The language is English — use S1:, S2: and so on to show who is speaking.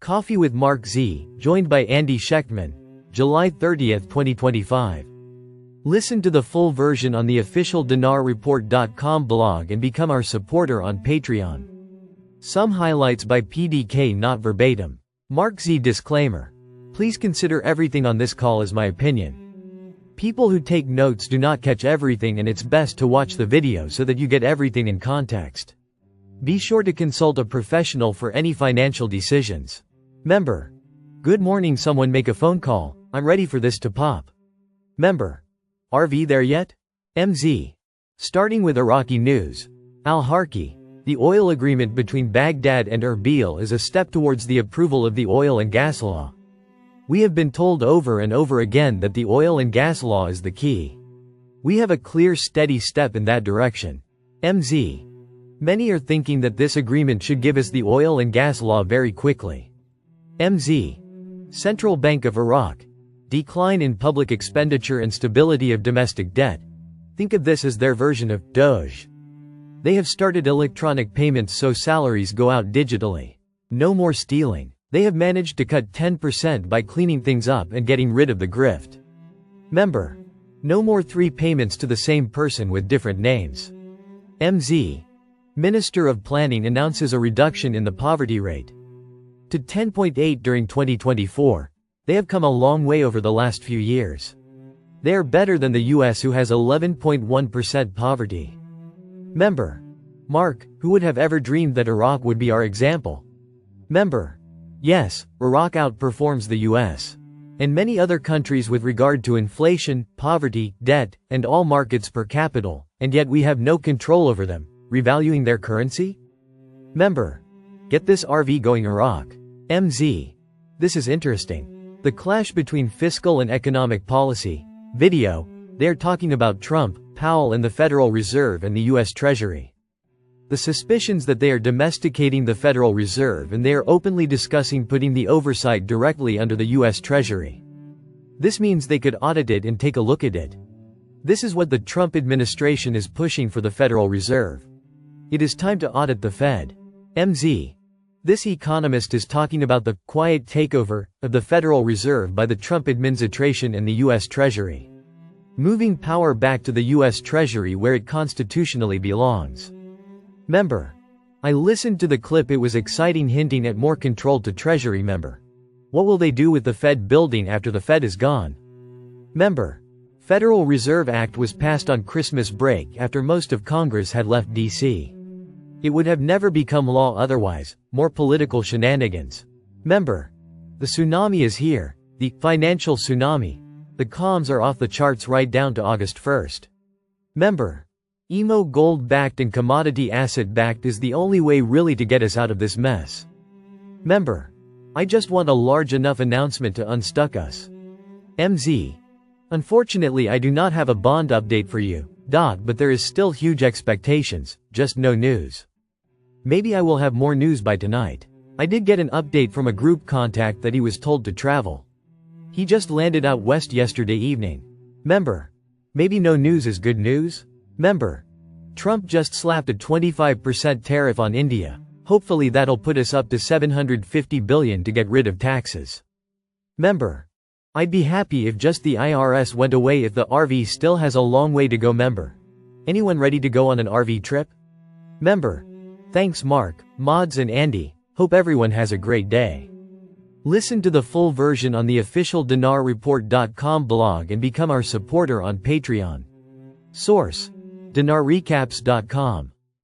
S1: Coffee with MarkZ, joined by Andy Schectman, July 30, 2025. Listen to the full version on the official dinarreport.com blog and become our supporter on Patreon. Some highlights by PDK, not verbatim. MarkZ disclaimer. Please consider everything on this call as my opinion. People who take notes do not catch everything, and it's best to watch the video so that you get everything in context. Be sure to consult a professional for any financial decisions. Member. Good morning, someone make a phone call, I'm ready for this to pop. Member. RV there yet? MZ. Starting with Iraqi news. Al-Harki. The oil agreement between Baghdad and Erbil is a step towards the approval of the oil and gas law. We have been told over and over again that the oil and gas law is the key. We have a clear, steady step in that direction. MZ. Many are thinking that this agreement should give us the oil and gas law very quickly. MZ. Central Bank of Iraq. Decline in public expenditure and stability of domestic debt. Think of this as their version of Doge. They have started electronic payments so salaries go out digitally. No more stealing. They have managed to cut 10% by cleaning things up and getting rid of the grift. Member. No more 3 payments to the same person with different names. MZ. Minister of Planning announces a reduction in the poverty rate to 10.8 during 2024. They have come a long way over the last few years. They are better than the US, who has 11.1% poverty. Member. Mark, who would have ever dreamed that Iraq would be our example? Member. Yes, Iraq outperforms the US and many other countries with regard to inflation, poverty, debt, and all markets per capita, and yet we have no control over them, revaluing their currency? Member. Get this RV going, Iraq. MZ. This is interesting. The clash between fiscal and economic policy. Video. They are talking about Trump, Powell and the Federal Reserve and the US Treasury. The suspicions that they are domesticating the Federal Reserve, and they are openly discussing putting the oversight directly under the US Treasury. This means they could audit it and take a look at it. This is what the Trump administration is pushing for the Federal Reserve. It is time to audit the Fed. MZ. This economist is talking about the quiet takeover of the Federal Reserve by the Trump administration and the US Treasury. Moving power back to the US Treasury where it constitutionally belongs. Member. I listened to the clip, it was exciting, hinting at more control to Treasury. Member. What will they do with the Fed building after the Fed is gone? Member. Federal Reserve Act was passed on Christmas break after most of Congress had left D.C. It would have never become law otherwise. More political shenanigans. Member. The tsunami is here. The financial tsunami. The comms are off the charts right down to August 1st. Member. Emo gold-backed and commodity asset-backed is the only way really to get us out of this mess. Member. I just want a large enough announcement to unstuck us. MZ. Unfortunately, I do not have a bond update for you, but there is still huge expectations, just no news. Maybe I will have more news by tonight. I did get an update from a group contact that he was told to travel. He just landed out west yesterday evening. Member. Maybe no news is good news? Member. Trump just slapped a 25% tariff on India. Hopefully that'll put us up to $750 billion to get rid of taxes. Member. I'd be happy if just the IRS went away if the RV still has a long way to go. Member. Anyone ready to go on an RV trip? Member. Thanks Mark, Mods and Andy, hope everyone has a great day. Listen to the full version on the official dinarreport.com blog and become our supporter on Patreon. Source. dinarrecaps.com